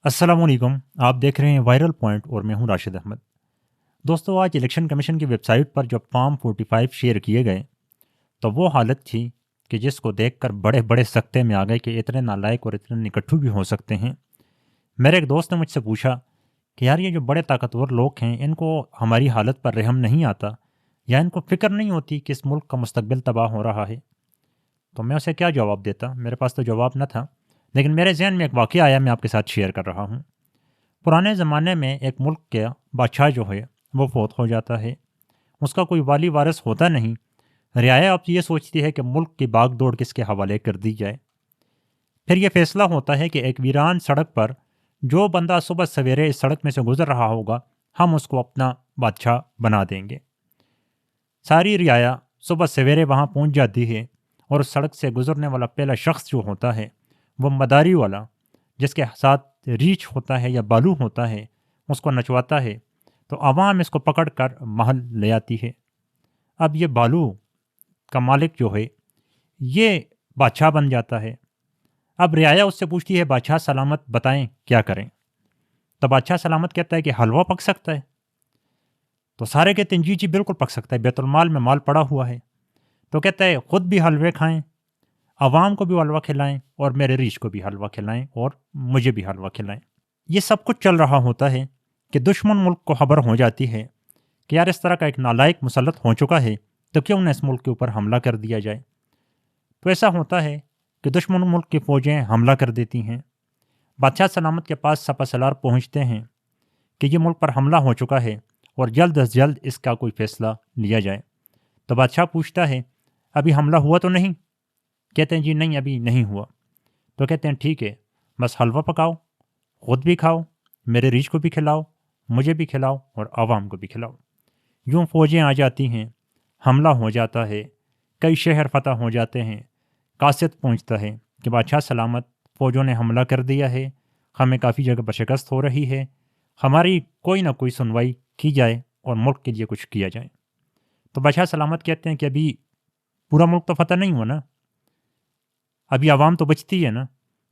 अस्सलाम वालेकुम। आप देख रहे हैं वायरल पॉइंट और मैं हूं राशिद अहमद। दोस्तों, आज इलेक्शन कमीशन की वेबसाइट पर जब फॉर्म 45 शेयर किए गए तो वो हालत थी कि जिसको देखकर बड़े बड़े सकते में आ गए कि इतने नालायक और इतने निकट्ठू भी हो सकते हैं। मेरे एक दोस्त ने मुझसे पूछा कि यार, ये जो बड़े ताकतवर लोग हैं इनको हमारी हालत पर रहम नहीं आता, या इनको फिक्र नहीं होती कि इस मुल्क का मुस्तकबिल तबाह हो रहा है। तो मैं उसे क्या जवाब देता, मेरे पास तो जवाब न था। लेकिन मेरे जहन में एक वाक़या आया, मैं आपके साथ शेयर कर रहा हूँ। पुराने ज़माने में एक मुल्क का बादशाह जो है वो फौत हो जाता है। उसका कोई वाली वारिस होता नहीं। रियाया अब ये सोचती है कि मुल्क की बाग दौड़ किसके हवाले कर दी जाए। फिर यह फैसला होता है कि एक वीरान सड़क पर जो बंदा सुबह सवेरे इस सड़क में से गुजर रहा होगा, हम उसको अपना बादशाह बना देंगे। सारी रियाया सुबह सवेरे वहाँ पहुँच जाती है और उस सड़क से गुजरने वाला पहला शख्स जो होता है वो मदारी वाला, जिसके साथ रीछ होता है या बालू होता है, उसको नचवाता है। तो आवाम इसको पकड़ कर महल ले आती है। अब ये बालू का मालिक जो है ये बादशाह बन जाता है। अब रियाया उससे पूछती है, बादशाह सलामत बताएं क्या करें। तो बादशाह सलामत कहता है कि हलवा पक सकता है। तो सारे कहते हैं जी जी बिल्कुल पक सकता है, बैतुलमाल में माल पड़ा हुआ है। तो कहता है खुद भी हलवे खाएं, आवाम को भी हलवा खिलाएं और मेरे रीछ को भी हलवा खिलाएं और मुझे भी हलवा खिलाएं। ये सब कुछ चल रहा होता है कि दुश्मन मुल्क को खबर हो जाती है कि यार, इस तरह का एक नालायक मुसल्लत हो चुका है, तो क्यों न इस मुल्क के ऊपर हमला कर दिया जाए। तो ऐसा होता है कि दुश्मन मुल्क की फ़ौजें हमला कर देती हैं। बादशाह सलामत के पास सपा सलार पहुँचते हैं कि ये मुल्क पर हमला हो चुका है और जल्द अज जल्द इसका कोई फ़ैसला लिया जाए। तो बादशाह पूछता है, अभी हमला हुआ तो नहीं? कहते हैं जी नहीं, अभी नहीं हुआ। तो कहते हैं ठीक है, बस हलवा पकाओ, खुद भी खाओ, मेरे रीछ को भी खिलाओ, मुझे भी खिलाओ और आवाम को भी खिलाओ। यूँ फ़ौजें आ जाती हैं, हमला हो जाता है, कई शहर फतह हो जाते हैं। कासिद पहुँचता है कि बादशाह सलामत, फ़ौजों ने हमला कर दिया है, हमें काफ़ी जगह पर शिकस्त हो रही है, हमारी कोई ना कोई सुनवाई की जाए और मुल्क के लिए कुछ किया जाए। तो बादशाह सलामत कहते हैं कि अभी पूरा मुल्क तो फतह नहीं हुआ ना, अभी आवाम तो बचती है ना।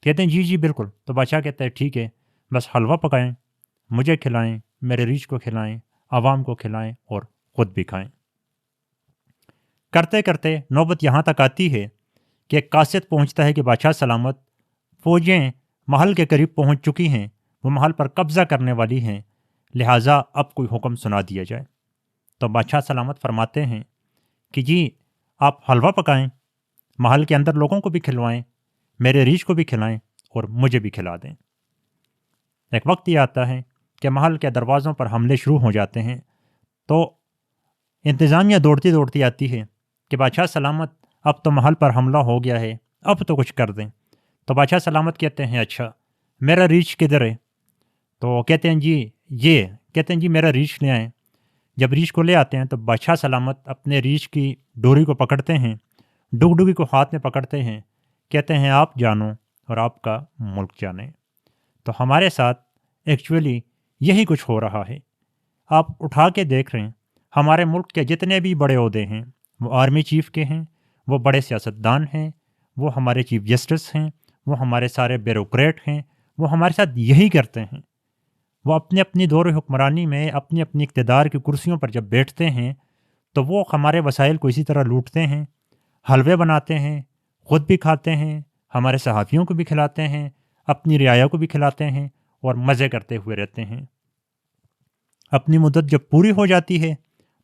कहते हैं जी जी बिल्कुल। तो बादशाह कहता है ठीक है, बस हलवा पकाएं, मुझे खिलाएं, मेरे रीछ को खिलाएं, आवाम को खिलाएं और ख़ुद भी खाएं। करते करते नौबत यहाँ तक आती है कि एक कासिद पहुँचता है कि बादशाह सलामत, फ़ौजें महल के करीब पहुँच चुकी हैं, वो महल पर कब्ज़ा करने वाली हैं, लिहाजा अब कोई हुक्म सुना दिया जाए। तो बादशाह सलामत फरमाते हैं कि जी आप हलवा पकाएं, महल के अंदर लोगों को भी खिलवाएं, मेरे रीछ को भी खिलाएं और मुझे भी खिला दें। एक वक्त ये आता है कि महल के दरवाज़ों पर हमले शुरू हो जाते हैं। तो इंतज़ामिया दौड़ती दौड़ती आती है कि बादशाह सलामत, अब तो महल पर हमला हो गया है, अब तो कुछ कर दें। तो बादशाह सलामत कहते हैं अच्छा, मेरा रीछ किधर है? तो कहते हैं जी ये, कहते हैं जी मेरा रीछ ले आएँ। जब रीछ को ले आते हैं तो बादशाह सलामत अपने रीछ की डोरी को पकड़ते हैं, डुगडुगी को हाथ में पकड़ते हैं, कहते हैं आप जानो और आपका मुल्क जाने। तो हमारे साथ एक्चुअली यही कुछ हो रहा है। आप उठा के देख रहे हैं, हमारे मुल्क के जितने भी बड़े ओहदे हैं, वो आर्मी चीफ के हैं, वो बड़े सियासतदान हैं, वो हमारे चीफ जस्टिस हैं, वो हमारे सारे ब्यूरोक्रेट हैं, वो हमारे साथ यही करते हैं। वो अपनी अपनी दौर हुक्मरानी में अपनी अपनी इक़्तिदार की कुर्सियों पर जब बैठते हैं तो वो हमारे वसाइल को इसी तरह लूटते हैं, हलवे बनाते हैं, ख़ुद भी खाते हैं, हमारे सहाफ़ियों को भी खिलाते हैं, अपनी रियाया को भी खिलाते हैं और मज़े करते हुए रहते हैं। अपनी मुद्दत जब पूरी हो जाती है,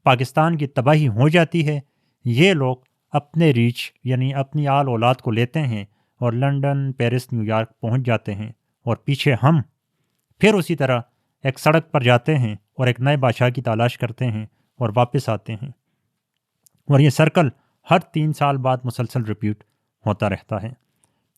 पाकिस्तान की तबाही हो जाती है, ये लोग अपने रीछ यानी अपनी आल औलाद को लेते हैं और लंदन, पेरिस, न्यूयॉर्क पहुंच जाते हैं और पीछे हम फिर उसी तरह एक सड़क पर जाते हैं और एक नए बादशाह की तलाश करते हैं और वापस आते हैं। और ये सर्कल हर 3 साल बाद मुसलसल रिपीट होता रहता है।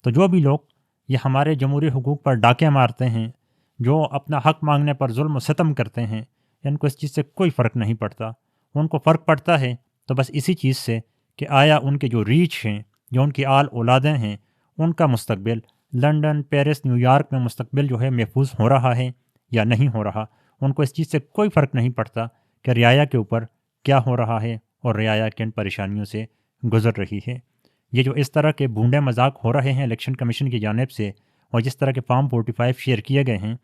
तो जो भी लोग ये हमारे जमहूरी हुकूक पर डाके मारते हैं, जो अपना हक मांगने पर जुल्म सितम करते हैं, इनको इस चीज़ से कोई फ़र्क नहीं पड़ता। उनको फ़र्क पड़ता है तो बस इसी चीज़ से कि आया उनके जो रीछ हैं, जो उनकी आल औलादें हैं, उनका मुस्तकबिल लंदन, पेरिस, न्यूयॉर्क में मुस्तकबिल जो है महफूज हो रहा है या नहीं हो रहा। उनको इस चीज़ से कोई फ़र्क नहीं पड़ता कि रियाया के ऊपर क्या हो रहा है और रियाया किन परेशानियों से गुजर रही है। ये जो इस तरह के बूंदे मजाक हो रहे हैं इलेक्शन कमीशन की जानिब से, اور جس طرح کے فارم 45 شیئر کیے گئے ہیں،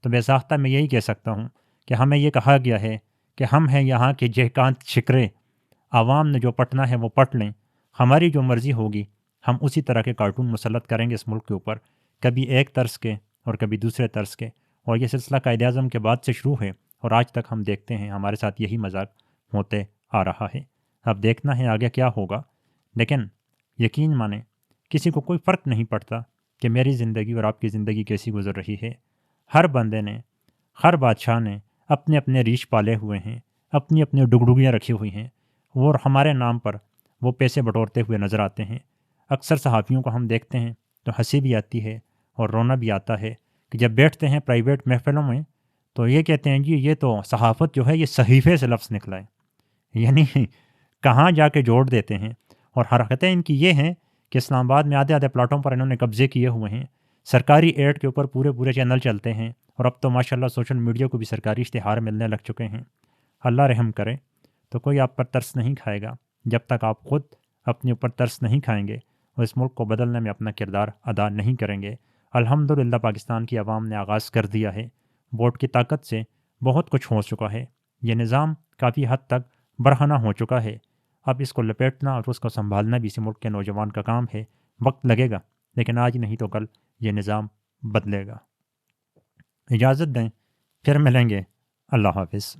تو بے ساختہ میں یہی کہہ سکتا ہوں کہ ہمیں یہ کہا گیا ہے کہ ہم ہیں یہاں کے جہکانت شکرے، عوام نے جو پٹنا ہے وہ پٹ لیں، ہماری جو مرضی ہوگی ہم اسی طرح کے کارٹون مسلط کریں گے اس ملک کے اوپر، کبھی ایک طرز کے اور کبھی دوسرے طرز کے۔ اور یہ سلسلہ قائد اعظم کے بعد سے شروع ہے اور آج تک ہم دیکھتے ہیں ہمارے ساتھ یہی مذاق ہوتے آ رہا ہے۔ اب دیکھنا ہے آگے کیا ہوگا، لیکن یقین مانیں کسی کو کوئی فرق نہیں پڑتا کہ میری زندگی اور آپ کی زندگی کیسی گزر رہی ہے۔ ہر بندے نے، ہر بادشاہ نے اپنے اپنے ریچھ پالے ہوئے ہیں، اپنی اپنی ڈگڈگیاں رکھی ہوئی ہیں، اور ہمارے نام پر وہ پیسے بٹورتے ہوئے نظر آتے ہیں۔ اکثر صحافیوں کو ہم دیکھتے ہیں تو ہنسی بھی آتی ہے اور رونا بھی آتا ہے کہ جب بیٹھتے ہیں پرائیویٹ محفلوں میں تو یہ کہتے ہیں جی یہ تو صحافت جو ہے یہ صحیفے سے لفظ نکلا ہے، یعنی کہاں جا کے جوڑ دیتے ہیں۔ اور حرکتیں ان کی یہ ہیں کہ اسلام آباد میں آدھے آدھے پلاٹوں پر انہوں نے قبضے کیے ہوئے ہیں، سرکاری ایڈ کے اوپر پورے پورے چینل چلتے ہیں، اور اب تو ماشاءاللہ سوشل میڈیا کو بھی سرکاری اشتہار ملنے لگ چکے ہیں۔ اللہ رحم کرے تو کوئی آپ پر ترس نہیں کھائے گا جب تک آپ خود اپنے اوپر ترس نہیں کھائیں گے اور اس ملک کو بدلنے میں اپنا کردار ادا نہیں کریں گے۔ الحمدللہ پاکستان کی عوام نے آغاز کر دیا ہے، ووٹ کی طاقت سے بہت کچھ ہو چکا ہے، یہ نظام کافی حد تک برہنہ ہو چکا ہے۔ اب اس کو لپیٹنا اور اس کو سنبھالنا بھی اسی ملک کے نوجوان کا کام ہے، وقت لگے گا لیکن آج نہیں تو کل یہ نظام بدلے گا۔ اجازت دیں، پھر ملیں گے، اللہ حافظ۔